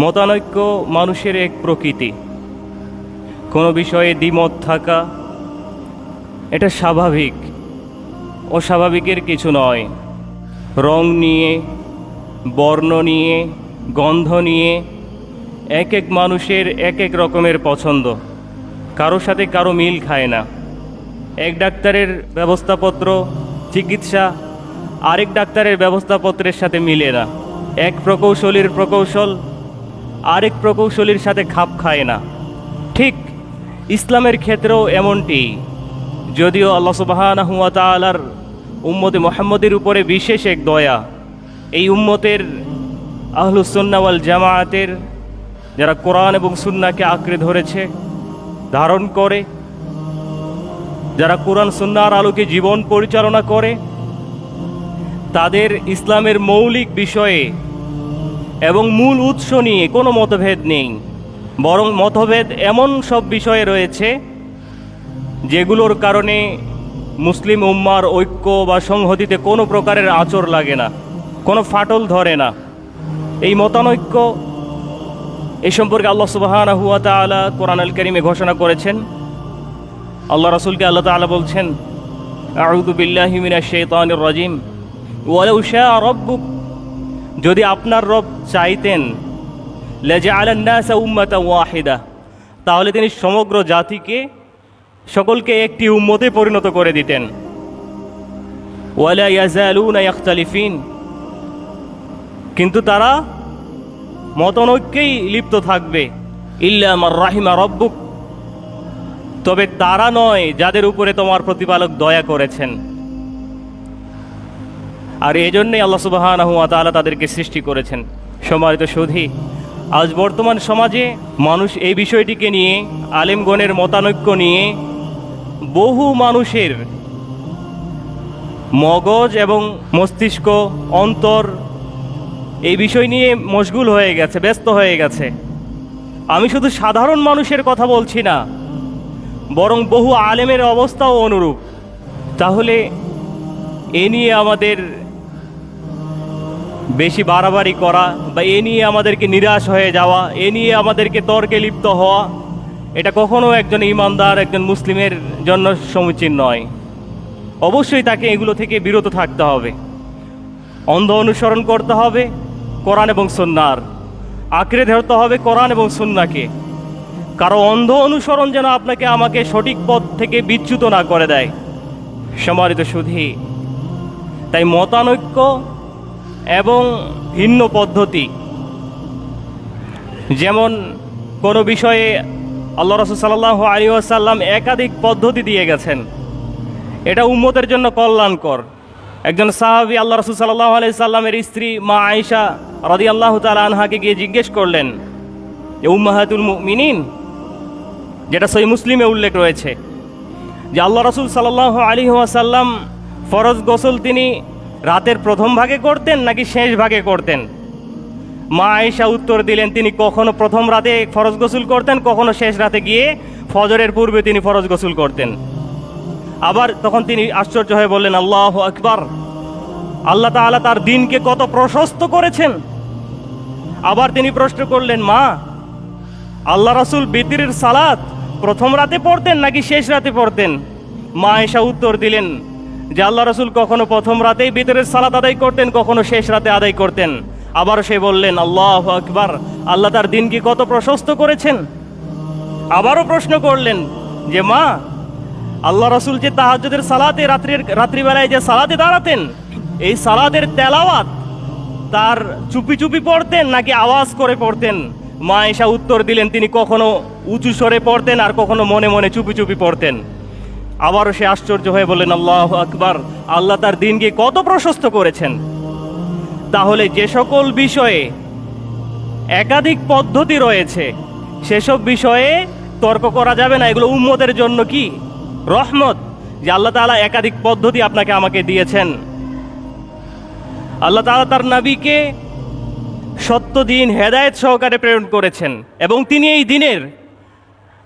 মতানৈক্য মানুষের এক প্রকৃতি। কোনো বিষয়ে দ্বিমত থাকা এটা স্বাভাবিক, অস্বাভাবিকের কিছু নয়। রং নিয়ে, বর্ণ নিয়ে, গন্ধ নিয়ে এক এক মানুষের এক এক রকমের পছন্দ, কারোর সাথে কারো মিল খায় না। এক ডাক্তারের ব্যবস্থাপত্র, চিকিৎসা আরেক ডাক্তারের ব্যবস্থাপত্রের সাথে মিলে না। এক প্রকৌশলীর প্রকৌশল আরেক প্রকৌশলীর সাথে খাপ খায় না। ঠিক ইসলামের ক্ষেত্রেও এমনটি। যদিও আল্লাহ সুবহানাহু ওয়া তাআলার উম্মতে মুহাম্মদের উপরে বিশেষ এক দয়া, এই উম্মতের আহলুস সুন্নাহ ওয়াল জামাআতের যারা কোরআন এবং সুন্নাহকে আঁকড়ে ধরেছে, ধারণ করে, যারা কোরআন সুন্নাহর আলোকে জীবন পরিচালনা করে, তাদের ইসলামের মৌলিক বিষয়ে এবং মূল উৎস নিয়ে কোনো মতভেদ নেই। বরং মতভেদ এমন সব বিষয়ে রয়েছে যেগুলোর কারণে মুসলিম উম্মার ঐক্য বা সংহতিতে কোনো প্রকারের আঁচড় লাগে না, কোনো ফাটল ধরে না। এই মতানৈক্য এই সম্পর্কে আল্লাহ সুবহানাহু ওয়া তাআলা কোরআন আল কারীমে ঘোষণা করেছেন। আল্লাহ রাসূলকে আল্লাহ তাআলা বলছেন, আউযু বিল্লাহি মিনাশ শাইতানির রাজিম, ওয়ালাউ শাআ রাব্বুক, যদি আপনার রব চাইতেন, লাজআলান নাসা উম্মাতান ওয়াহিদা, তাহলে তিনি সমগ্র জাতিকে, সকলকে একটি উম্মতে পরিণত করে দিতেন। ওয়ালা ইয়াজালুনা ইখতালিফিন, কিন্তু তারা মতানৈক্যেই লিপ্ত থাকবে। ইল্লা মান রাহিমা রাব্বুক, তবে তারা নয় যাদের উপরে তোমার প্রতিপালক দয়া করেছেন। আর এই জন্যই আল্লাহ সুবহানাহু ওয়া তাআলা তাদেরকে সৃষ্টি করেছেন। সম্মানিত সুধী, আজ বর্তমান সমাজে মানুষ এই বিষয়টিকে নিয়ে, আলেমগণের মতানৈক্য নিয়ে বহু মানুষের মগজ এবং মস্তিষ্ক, অন্তর এই বিষয় নিয়ে মশগুল হয়ে গেছে, ব্যস্ত হয়ে গেছে। আমি শুধু সাধারণ মানুষের কথা বলছি না, বরং বহু আলেমের অবস্থাও অনুরূপ। তাহলে এ নিয়ে আমাদের বেশি বাড়াবাড়ি করা বা এ নিয়ে আমাদেরকে নিরাশ হয়ে যাওয়া, এ নিয়ে আমাদেরকে তর্কে লিপ্ত হওয়া, এটা কখনো একজন ইমানদার, একজন মুসলিমের জন্য সমীচীন নয়। অবশ্যই তাকে এগুলো থেকে বিরত থাকতে হবে। অন্ধ অনুসরণ করতে হবে কোরআন এবং সুন্নাহর, আঁকড়ে ধরতে হবে কোরআন এবং সুন্নাহকে। কারো অন্ধ অনুসরণ যেন আপনাকে আমাকে সঠিক পথ থেকে বিচ্যুত না করে দেয়। সম্মানিত সুধী, তাই মতানৈক্য এবং ভিন্ন পদ্ধতি, যেমন কোনো বিষয়ে আল্লাহ রাসূল সাল্লাল্লাহু আলাইহি ওয়াসাল্লাম একাধিক পদ্ধতি দিয়ে গেছেন, এটা উম্মতের জন্য কল্যাণকর। একজন সাহাবী আল্লাহ রাসূল সাল্লাল্লাহু আলাইহি সাল্লামের স্ত্রী মা আয়েশা রাদিয়াল্লাহু তাআলা আনহাকে গিয়ে জিজ্ঞেস করলেন যে উম্মাহাতুল মুমিনিন, যেটা সহিহ মুসলিমে উল্লেখ রয়েছে, যে আল্লাহ রাসূল সাল্লাল্লাহু আলাইহি ওয়াসাল্লাম ফরজ গোসল তিনি রাতের প্রথম ভাগে করতেন নাকি শেষ ভাগে করতেন? মা আয়েশা উত্তর দিলেন, তিনি কখনো প্রথম রাতে ফরজ গোসল করতেন, কখনো শেষ রাতে গিয়ে ফজরের পূর্বে তিনি ফরজ গোসল করতেন। আবার তখন তিনি আশ্চর্য হয়ে বললেন, আল্লাহু আকবার, আল্লাহ তাআলা তার দিনকে কত প্রশস্ত করেছেন। আবার তিনি প্রশ্ন করলেন, মা, আল্লাহ রাসূল বিতরের সালাত প্রথম রাতে পড়তেন নাকি শেষ রাতে পড়তেন? মা আয়েশা উত্তর দিলেন যে আল্লাহ রাসূল কখনো প্রথম রাতেই বিতরের সালাত আদায় করতেন, কখনো শেষ রাতে আদায় করতেন। আবার সে বললেন, আল্লাহু আকবার, আল্লাহ তার দিনকে কত প্রশস্ত করেছেন। আবারও প্রশ্ন করলেন যে মা, আল্লাহ রাসূল যে তাহাজ্জুদের সালাতে রাত্রিবেলায় যে সালাতে দাঁড়াতেন, এই সালাতের তেলাওয়াত তার চুপি চুপি পড়তেন নাকি আওয়াজ করে পড়তেন? মা আয়েশা উত্তর দিলেন, তিনি কখনো উঁচু স্বরে পড়তেন আর কখনো মনে মনে চুপি চুপি পড়তেন। আবারও সে আশ্চর্য হয়ে বললেন, আল্লাহু আকবার, আল্লাহ তার দিনকে কত প্রশস্ত করেছেন। তাহলে যে সকল বিষয়ে একাধিক পদ্ধতি রয়েছে, সেসব বিষয়ে তর্ক করা যাবে না। এগুলো উম্মতের জন্য কি রহমত, যে আল্লাহ তাআলা একাধিক পদ্ধতি আপনাকে আমাকে দিয়েছেন। আল্লাহ তাআলা তার নবীকে সত্য দিন হেদায়েত সহকারে প্রেরণ করেছেন এবং তিনি এই দিনের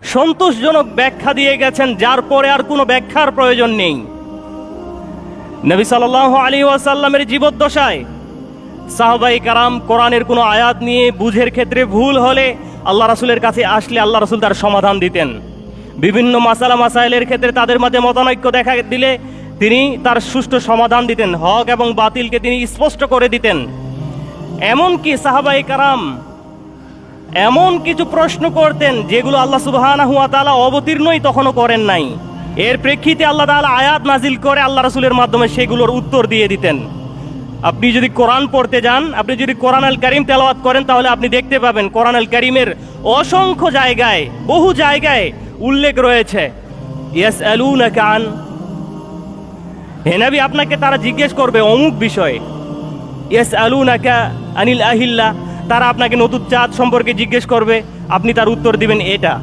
সন্তোষজনক ব্যাখ্যা দিয়ে গেছেন, যার পরে আর কোনো ব্যাখ্যার প্রয়োজন নেই। নবী সাল্লাল্লাহু আলাইহি ওয়াসাল্লামের জীবদ্দশায় সাহাবায়ে কেরাম কোরআনের কোনো আয়াত নিয়ে বুঝের ক্ষেত্রে ভুল হলে আল্লাহ রাসূলের কাছে আসলে আল্লাহ রাসূল তার সমাধান দিতেন। বিভিন্ন মাসালা মাসাইলের ক্ষেত্রে তাদের মাঝে মতানৈক্য দেখা দিলে তিনি তার সুষ্ঠু সমাধান দিতেন, হক এবং বাতিলকে তিনি স্পষ্ট করে দিতেন। এমনকি সাহাবায়ে কেরাম এমন কিছু প্রশ্ন করতেন যেগুলো আল্লাহ সুবহানাহু ওয়া তাআলা অবতীর্ণই তখনও করেন নাই। এর প্রেক্ষিতে আল্লাহ তাআলা আয়াত নাজিল করে আল্লাহ রাসূলের মাধ্যমে সেগুলোর উত্তর দিয়ে দিতেন। আপনি যদি কোরআন পড়তে যান, আপনি যদি কোরআন আল কারীম তেলাওয়াত করেন, তাহলে আপনি দেখতে পাবেন কোরআন আল কারীমের অসংখ্য জায়গায়, বহু জায়গায় উল্লেখ রয়েছে ইয়াসআলুনাকা আন, হে নবী আপনাকে তারা জিজ্ঞেস করবে অমুক বিষয়ে। ইয়াসআলুনাকা আনিল আহিল্লা, তারা আপনাকে নতুন চাঁদ সম্পর্কে জিজ্ঞেস করবে, আপনি তার উত্তর দিবেন এটা।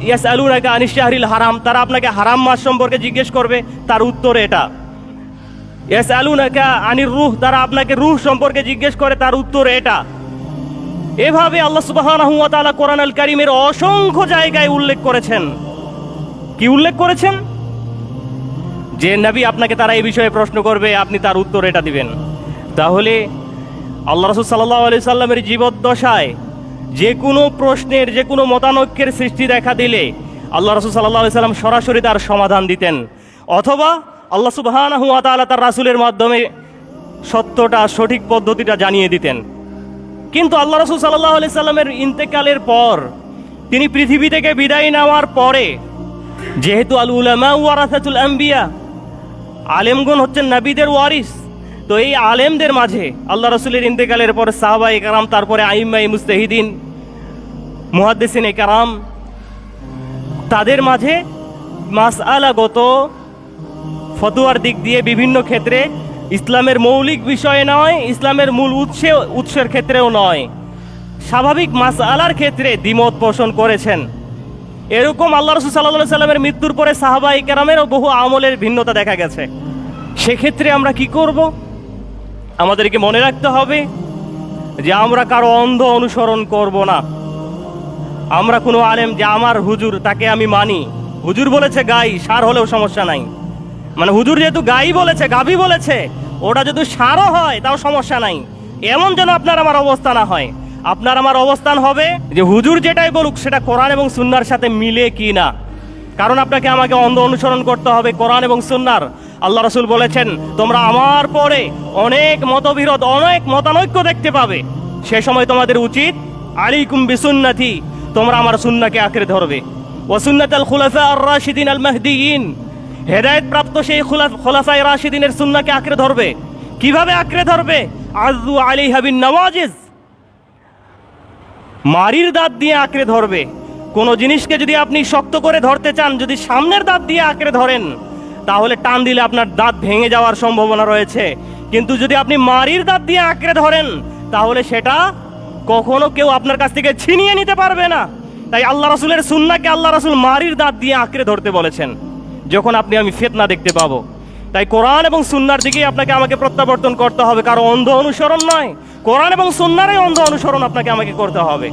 ইয়াসআলুনাকা আনিশ শাহরিল হারাম, তারা আপনাকে হারাম মাস সম্পর্কে জিজ্ঞেস করবে, তার উত্তর এটা। ইয়াসআলুনাকা আনির রূহ, তারা আপনাকে রূহ সম্পর্কে জিজ্ঞেস করে, তার উত্তর এটা। এভাবে আল্লাহ সুবহানাহু ওয়া তাআলা কোরআন আল কারীমের অসংখ্য জায়গায় উল্লেখ করেছেন। কি উল্লেখ করেছেন? যে নবী আপনাকে তারা এই বিষয়ে প্রশ্ন করবে, আপনি তার উত্তর এটা দিবেন। তাহলে আল্লাহ রাসূল সাল্লাল্লাহু আলাইহি সাল্লামের জীবদ্দশায় যে কোনো প্রশ্নের, যে কোনো মতানৈক্যের সৃষ্টি দেখা দিলে আল্লাহ রাসূল সাল্লাল্লাহু আলাইহি সাল্লাম সরাসরি তার সমাধান দিতেন, অথবা আল্লাহ সুবহানাহু ওয়া তাআলা তার রাসূলের মাধ্যমে সত্যটা, সঠিক পদ্ধতিটা জানিয়ে দিতেন। কিন্তু আল্লাহ রাসূল সাল্লাল্লাহু আলাইহি সাল্লামের ইন্তেকালের পর, তিনি পৃথিবী থেকে বিদায় নেওয়ার পরে, যেহেতু আল উলামা ওয়ারাসাতুল আম্বিয়া, আলেমগণ হচ্ছেন নবীদের ওয়ারিস, তো এই আলেমদের মাঝে আল্লাহ রাসূলের ইন্তেকালের পর সাহাবায়ে কেরাম, তারপরে আইম্মায়ে মুজতাহিদিন, মুহাদ্দিসিনে কেরাম, তাদের মাঝে মাসআলাগত ফতোয়ার দিক দিয়ে বিভিন্ন ক্ষেত্রে, ইসলামের মৌলিক বিষয়ে নয়, ইসলামের মূল উৎসের ক্ষেত্রেও নয়, স্বাভাবিক মাসআলার ক্ষেত্রে দ্বিমত পোষণ করেছেন। এরকম আল্লাহ রাসূল সাল্লাল্লাহু আলাইহি সাল্লামের মৃত্যুর পরে সাহাবায়ে কেরামেরও বহু আমলের ভিন্নতা দেখা গেছে। সেক্ষেত্রে আমরা কি করব? আমাদেরকে মনে রাখতে হবে যে আমরা কারো অন্ধ অনুসরণ করব না। আমরা কোনো আলেম, যে আমার হুজুর, তাকে আমি মানি, হুজুর বলেছে গাই, সার হলেও সমস্যা নাই, মানে হুজুর যেহেতু গাই বলেছে, গাভী বলেছে, ওটা যদি সারও হয় তাও সমস্যা নাই, এমন যেন আপনার আমার অবস্থা না হয়। আপনার আমার অবস্থান হবে যে হুজুর যেটাই বলুক সেটা কোরআন এবং সুন্নাহর সাথে মিলে কি না। কারণ আপনাকে আমাকে অন্ধ অনুসরণ করতে হবে কোরআন এবং সুন্নাহর। আল্লাহ রাসূল বলেছেন, তোমরা আমার পরে অনেক মতবিরোধ, অনেক মতানৈক্য দেখতে পাবে, সে সময় তোমাদের উচিত আলাইকুম বিসুন্নতি, তোমরা আমার সুন্নাহকে আঁকড়ে ধরবে, ওয়া সুন্নাতাল খুলাফা আর রাশিদিন আল মাহদিয়িন, হেদায়েত প্রাপ্ত সেই খুলাফায়ে রাশিদিনের সুন্নাহকে আঁকড়ে ধরবে। কিভাবে আঁকড়ে ধরবে? আযু আলাইহা বিন নওয়াজিজ, মারির দাঁত দিয়ে আঁকড়ে ধরবে। কোনো জিনিসকে যদি আপনি শক্ত করে ধরতে চান, যদি সামনের দাঁত দিয়ে আঁকড়ে ধরেন, তাহলে টান দিলে আপনার দাঁত ভেঙে যাওয়ার সম্ভাবনা রয়েছে। কিন্তু যদি আপনি মারির দাঁত দিয়ে আঁকড়ে ধরেন, তাহলে সেটা কখনো কেউ আপনার কাছ থেকে ছিনিয়ে নিতে পারবে না। তাই আল্লাহ রাসূলের সুন্নাহকে আল্লাহ রাসূল মারির দাঁত দিয়ে আঁকড়ে ধরতে বলেছেন, যখন আপনি আমি ফিতনা দেখতে পাবো। তাই কোরআন এবং সুন্নাহর দিকেই আপনাকে আমাকে প্রত্যাবর্তন করতে হবে, কারো অন্ধ অনুসরণ নয়, কোরআন এবং সুন্নাহরই অন্ধ অনুসরণ আপনাকে আমাকে করতে হবে।